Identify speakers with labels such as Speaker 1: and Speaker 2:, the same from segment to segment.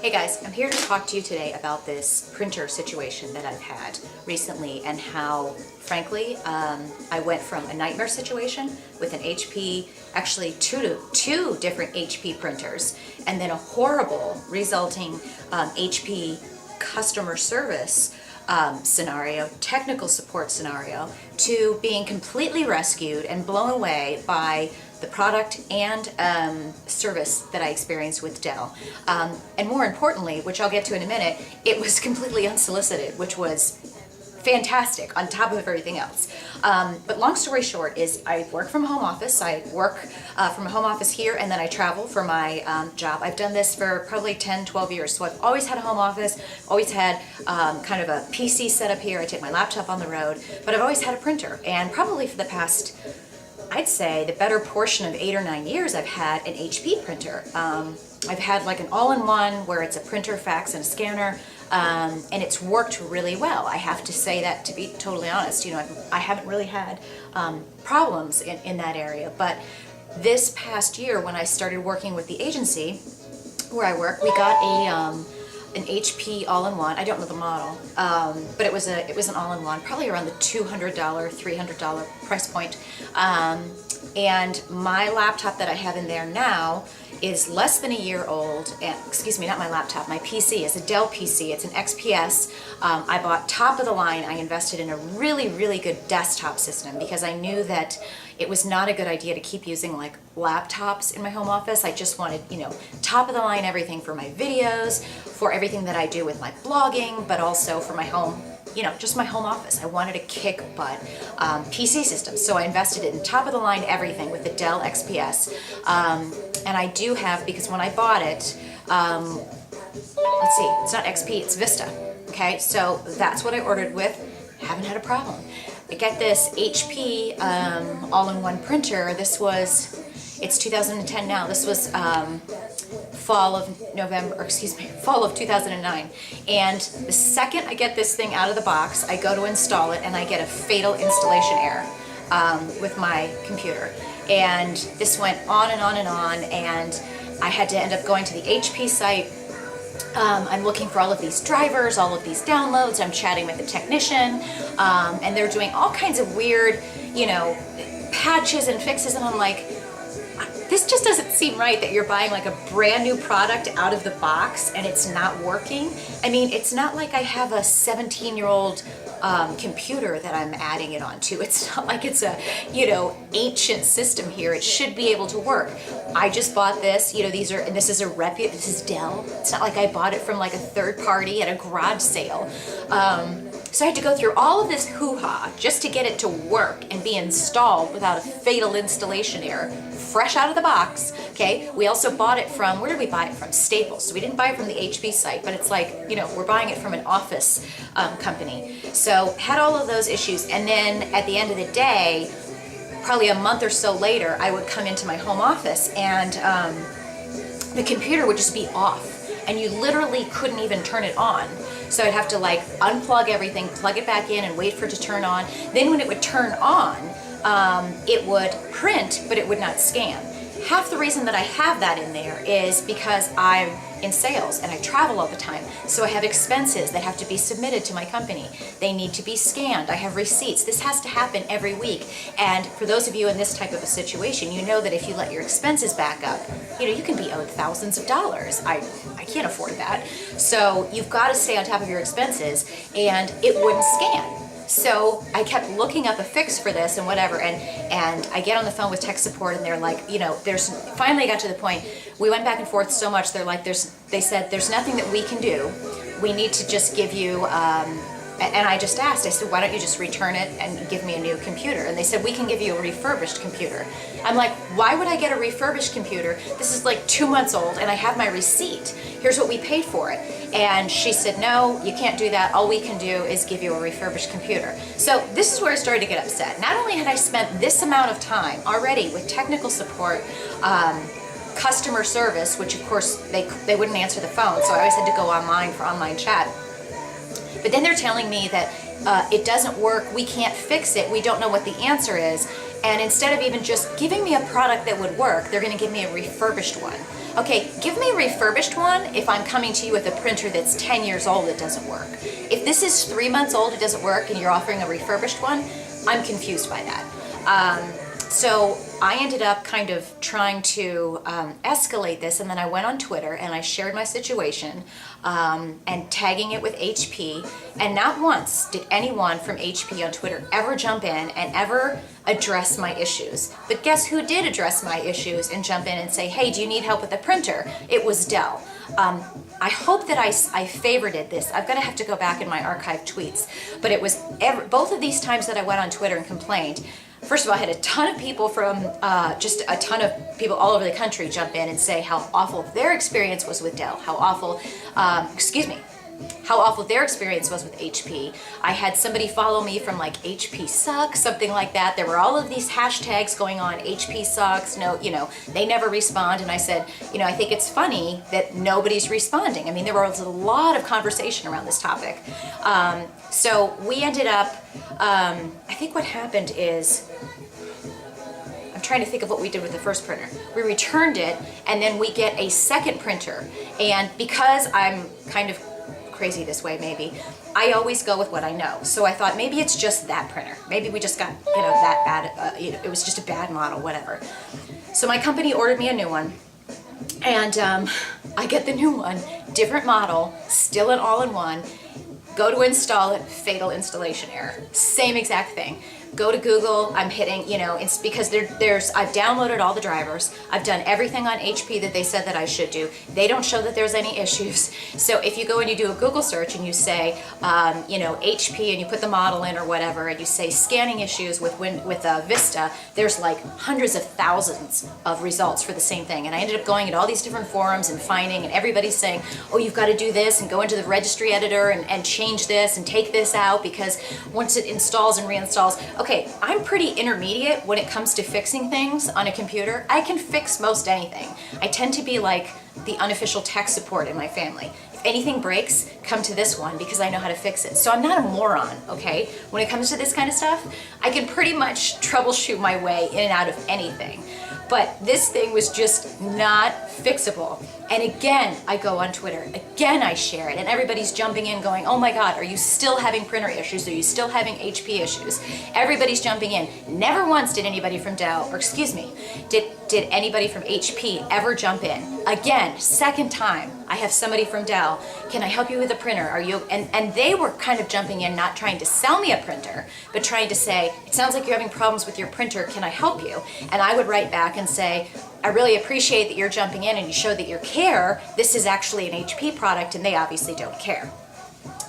Speaker 1: Hey guys, I'm here to talk to you today about this printer situation that I've had recently and how, frankly, I went from a nightmare situation with an HP, actually two different HP printers, and then a horrible resulting HP customer service scenario, technical support scenario, to being completely rescued and blown away by the product and service that I experienced with Dell. And more importantly, which I'll get to in a minute, it was completely unsolicited, which was fantastic on top of everything else. But long story short is I work from home office. I work from a home office here, and then I travel for my job. I've done this for probably 10, 12 years. So I've always had a home office, always had kind of a PC set up here. I take my laptop on the road, but I've always had a printer. And probably for the past, I'd say the better portion of 8 or 9 years, I've had an HP printer. I've had like an all-in-one where it's a printer, fax, and a scanner, and it's worked really well. I have to say that, to be totally honest. You know, I haven't really had problems in that area. But this past year, when I started working with the agency where I work, we got an HP all-in-one. I don't know the model, but it was an all-in-one, probably around the $200, $300 price point. And my laptop that I have in there now is less than a year old. And, excuse me, not my laptop, my PC is a Dell PC. It's an XPS. I bought top of the line. I invested in a really, really good desktop system because I knew that it was not a good idea to keep using like laptops in my home office. I just wanted, you know, top of the line everything for my videos, for everything that I do with my blogging, but also for my home, you know, just my home office. I wanted a kick butt PC system. So I invested in top of the line everything with the Dell XPS. And I do have, because when I bought it, let's see, it's not XP, it's Vista. Okay, so that's what I ordered with. Haven't had a problem. I get this HP all-in-one printer. This was, it's 2010 now. This was fall of 2009. And the second I get this thing out of the box, I go to install it and I get a fatal installation error with my computer. And this went on and on and on, and I had to end up going to the HP site. I'm looking for all of these drivers, all of these downloads. I'm chatting with the technician, and they're doing all kinds of weird, you know, patches and fixes, and I'm like, this just doesn't seem right that you're buying like a brand new product out of the box and it's not working. I mean, it's not like I have a 17-year-old computer that I'm adding it onto. It's not like it's a, you know, ancient system here. It should be able to work. I just bought this, you know, this is Dell. It's not like I bought it from like a third party at a garage sale. So I had to go through all of this hoo-ha just to get it to work and be installed without a fatal installation error, fresh out of the box. Okay, we also bought it from, where did we buy it from? Staples. So we didn't buy it from the HP site, but it's like, you know, we're buying it from an office company. So had all of those issues, and then at the end of the day, probably a month or so later, I would come into my home office and the computer would just be off. And you literally couldn't even turn it on. So I'd have to like unplug everything, plug it back in, and wait for it to turn on. Then when it would turn on, it would print, but it would not scan. Half the reason that I have that in there is because I'm in sales and I travel all the time. So I have expenses that have to be submitted to my company. They need to be scanned. I have receipts. This has to happen every week. And for those of you in this type of a situation, you know that if you let your expenses back up, you know, you can be owed thousands of dollars. I can't afford that. So you've got to stay on top of your expenses, and it wouldn't scan. So I kept looking up a fix for this and whatever, and I get on the phone with tech support, and they're like, you know, finally I got to the point, we went back and forth so much, they're like, they said, there's nothing that we can do. We need to just give you, and I just asked, I said, why don't you just return it and give me a new computer? And they said, we can give you a refurbished computer. I'm like, why would I get a refurbished computer? This is like 2 months old and I have my receipt. Here's what we paid for it. And she said, no, you can't do that. All we can do is give you a refurbished computer. So this is where I started to get upset. Not only had I spent this amount of time already with technical support, customer service, which of course they wouldn't answer the phone, so I always had to go online for online chat. But then they're telling me that it doesn't work, we can't fix it, we don't know what the answer is. And instead of even just giving me a product that would work, they're going to give me a refurbished one. Okay, give me a refurbished one if I'm coming to you with a printer that's 10 years old that doesn't work. If this is 3 months old, it doesn't work, and you're offering a refurbished one, I'm confused by that. So I ended up kind of trying to escalate this, and then I went on Twitter and I shared my situation and tagging it with HP, and not once did anyone from HP on Twitter ever jump in and ever address my issues. But guess who did address my issues and jump in and say, hey, do you need help with the printer? It was Dell. I hope that I favorited this. I'm gonna have to go back in my archived tweets, but it was both of these times that I went on Twitter and complained. First of all, I had a ton of people from, just a ton of people all over the country jump in and say how awful their experience was with Dell, how awful their experience was with HP. I had somebody follow me from like HP sucks, something like that. There were all of these hashtags going on, HP sucks, no, they never respond. And I said, I think it's funny that nobody's responding. I mean, there was a lot of conversation around this topic. So we ended up, I think what happened is, I'm trying to think of what we did with the first printer. We returned it, and then we get a second printer. And because I'm kind of crazy this way, maybe, I always go with what I know. So I thought maybe it's just that printer. Maybe we just got, that bad, it was just a bad model, whatever. So my company ordered me a new one, and I get the new one, different model, still an all-in-one. Go to install it, fatal installation error. Same exact thing. Go to Google, I'm hitting, it's because I've downloaded all the drivers. I've done everything on HP that they said that I should do. They don't show that there's any issues. So if you go and you do a Google search and you say, HP, and you put the model in or whatever, and you say scanning issues with Vista, there's like hundreds of thousands of results for the same thing. And I ended up going into all these different forums and finding, and everybody's saying, oh, you've got to do this and go into the registry editor and change this and take this out, because once it installs and reinstalls, okay, I'm pretty intermediate when it comes to fixing things on a computer. I can fix most anything. I tend to be like the unofficial tech support in my family. If anything breaks, come to this one because I know how to fix it. So I'm not a moron, okay? When it comes to this kind of stuff, I can pretty much troubleshoot my way in and out of anything. But this thing was just not fixable. And again, I go on Twitter, again I share it, and everybody's jumping in going, oh my God, are you still having printer issues? Are you still having HP issues? Everybody's jumping in. Never once did anybody from Dell, or excuse me, did anybody from HP ever jump in? Again, second time, I have somebody from Dell, can I help you with a printer? Are you, and they were kind of jumping in, not trying to sell me a printer, but trying to say, it sounds like you're having problems with your printer, can I help you? And I would write back and say, I really appreciate that you're jumping in and you show that you care. This is actually an HP product and they obviously don't care.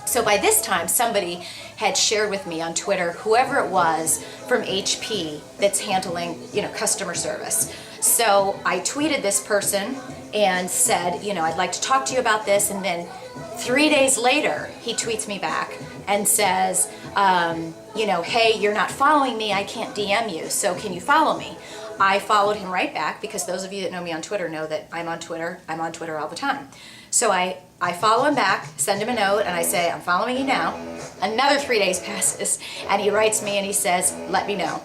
Speaker 1: So by this time, somebody had shared with me on Twitter, whoever it was from HP that's handling, customer service. So I tweeted this person and said, I'd like to talk to you about this. And then 3 days later, he tweets me back and says, hey, you're not following me. I can't DM you. So can you follow me? I followed him right back because those of you that know me on Twitter know that I'm on Twitter all the time. So I follow him back, send him a note, and I say, I'm following you now. Another 3 days passes, and he writes me and he says, let me know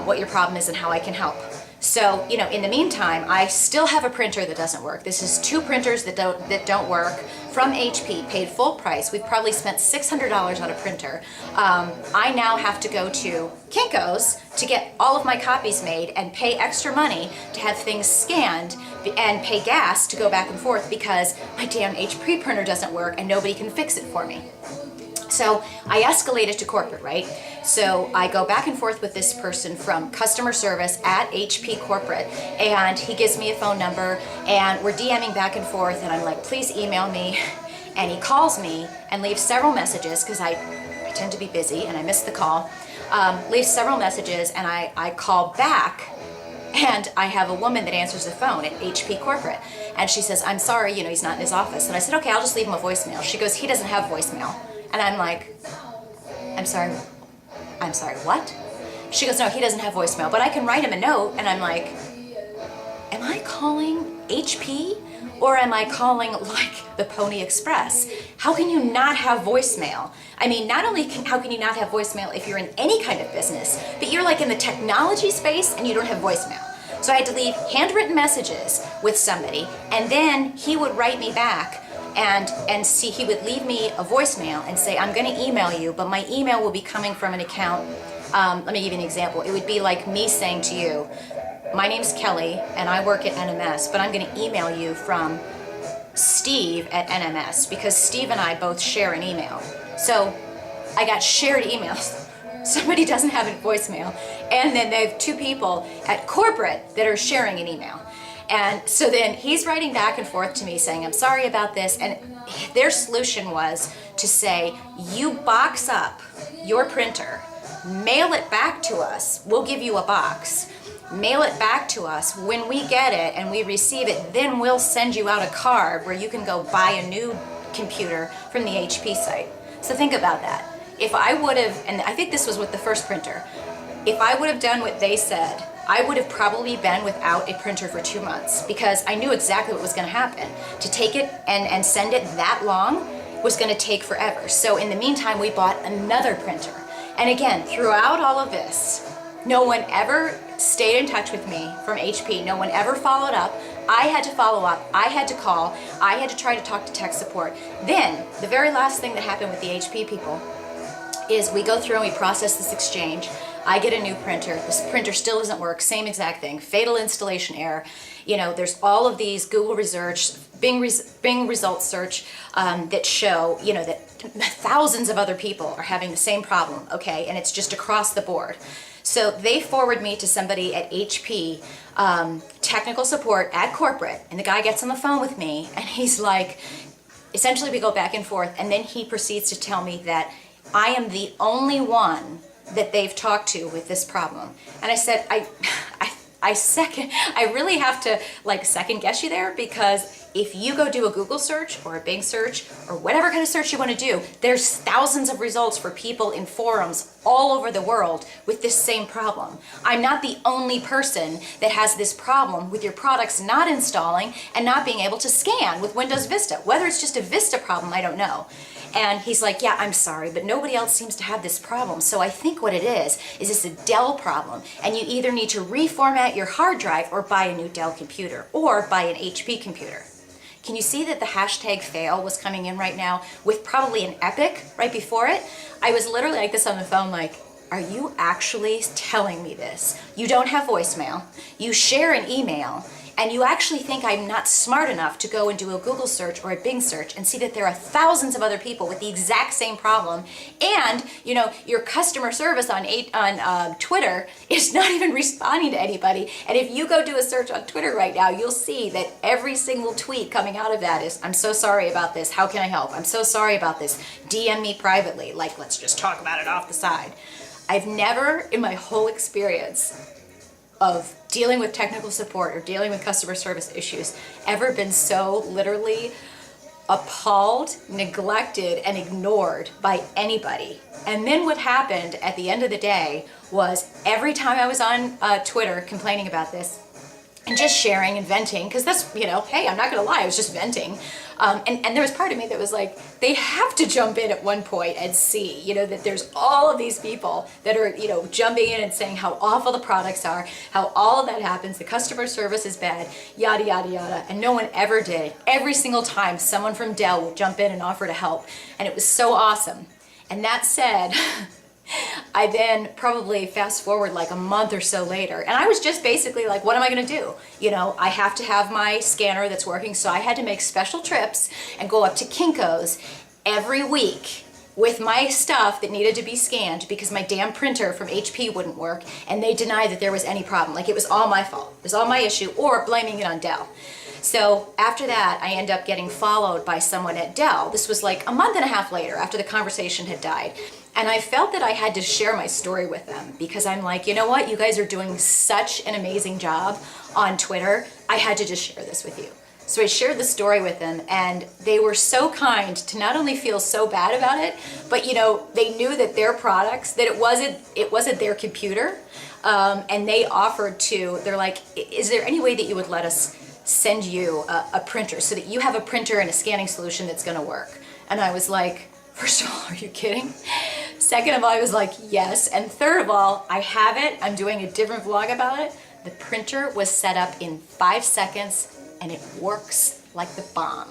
Speaker 1: what your problem is and how I can help. So, in the meantime, I still have a printer that doesn't work. This is 2 printers that don't work from HP, paid full price. We've probably spent $600 on a printer. I now have to go to Kinko's to get all of my copies made and pay extra money to have things scanned and pay gas to go back and forth because my damn HP printer doesn't work and nobody can fix it for me. So I escalate it to corporate, right? So I go back and forth with this person from customer service at HP corporate, and he gives me a phone number, and we're DMing back and forth, and I'm like, please email me. And he calls me and leaves several messages, because I tend to be busy and I miss the call, leaves several messages, and I call back, and I have a woman that answers the phone at HP corporate, and she says, I'm sorry, he's not in his office. And I said, okay, I'll just leave him a voicemail. She goes, he doesn't have voicemail. And I'm like, I'm sorry, what? She goes, no, he doesn't have voicemail, but I can write him a note. And I'm like, am I calling HP or am I calling like the Pony Express? How can you not have voicemail? I mean, not only how can you not have voicemail if you're in any kind of business, but you're like in the technology space and you don't have voicemail. So I had to leave handwritten messages with somebody, and then he would write me back and see, he would leave me a voicemail and say, I'm going to email you, but my email will be coming from an account. Let me give you an example. It would be like me saying to you, my name's Kelly and I work at NMS, but I'm going to email you from Steve at NMS, because Steve and I both share an email. So I got shared emails. Somebody doesn't have a voicemail, and then they have two people at corporate that are sharing an email. And so then he's writing back and forth to me saying, I'm sorry about this. And their solution was to say, you box up your printer, mail it back to us. We'll give you a box. Mail it back to us. When we get it and we receive it, then we'll send you out a card where you can go buy a new computer from the HP site. So think about that. If I would have, and I think this was with the first printer, if I would have done what they said, I would have probably been without a printer for 2 months, because I knew exactly what was going to happen. To take it and send it that long was going to take forever. So in the meantime, we bought another printer. And again, throughout all of this, no one ever stayed in touch with me from HP. No one ever followed up. I had to follow up. I had to call. I had to try to talk to tech support. Then, the very last thing that happened with the HP people is we go through and we process this exchange. I get a new printer. This printer still doesn't work. Same exact thing. Fatal installation error. You know, there's all of these Google research, Bing results search that show, you know, that thousands of other people are having the same problem, okay? And it's just across the board. So they forward me to somebody at HP, technical support at corporate, and the guy gets on the phone with me, and he's like, essentially we go back and forth, and then he proceeds to tell me that I am the only one that they've talked to with this problem. And I said, I really have to like second guess you there, because if you go do a Google search or a Bing search or whatever kind of search you want to do, there's thousands of results for people in forums all over the world with this same problem. I'm not the only person that has this problem with your products not installing and not being able to scan with Windows Vista. Whether it's just a Vista problem, I don't know. And he's like, yeah, I'm sorry, but nobody else seems to have this problem. So I think what it is it's a Dell problem. And you either need to reformat your hard drive or buy a new Dell computer or buy an HP computer. Can you see that the hashtag fail was coming in right now with probably an epic right before it? I was literally like this on the phone, like, are you actually telling me this? You don't have voicemail, you share an email, and you actually think I'm not smart enough to go and do a Google search or a Bing search and see that there are thousands of other people with the exact same problem, and you know your customer service on Twitter is not even responding to anybody. And if you go do a search on Twitter right now, you'll see that every single tweet coming out of that is, I'm so sorry about this, how can I help? I'm so sorry about this, DM me privately, like let's just talk about it off the side. I've never in my whole experience of dealing with technical support or dealing with customer service issues ever been so literally appalled, neglected, and ignored by anybody. And then what happened at the end of the day was every time I was on Twitter complaining about this and just sharing and venting, because that's, you know, hey, I'm not gonna lie, I was just venting. And there was part of me that was like, they have to jump in at one point and see, you know, that there's all of these people that are, you know, jumping in and saying how awful the products are, how all of that happens, the customer service is bad, yada, yada, yada. And no one ever did. Every single time someone from Dell would jump in and offer to help. And it was so awesome. And that said, I then probably fast forward like a month or so later, and I was just basically like, what am I going to do? You know, I have to have my scanner that's working, so I had to make special trips and go up to Kinko's every week with my stuff that needed to be scanned because my damn printer from HP wouldn't work, and they denied that there was any problem. Like it was all my fault. It was all my issue, or blaming it on Dell. So after that, I end up getting followed by someone at Dell. This was like a month and a half later after the conversation had died. And I felt that I had to share my story with them because I'm like, you know what? You guys are doing such an amazing job on Twitter. I had to just share this with you. So I shared the story with them, and they were so kind to not only feel so bad about it, but you know, they knew that their products, that it wasn't their computer, and they offered to, they're like, is there any way that you would let us send you a printer so that you have a printer and a scanning solution that's gonna work? And I was like, first of all, are you kidding? Second of all, I was like, yes. And third of all, I have it. I'm doing a different vlog about it. The printer was set up in 5 seconds and it works like the bomb.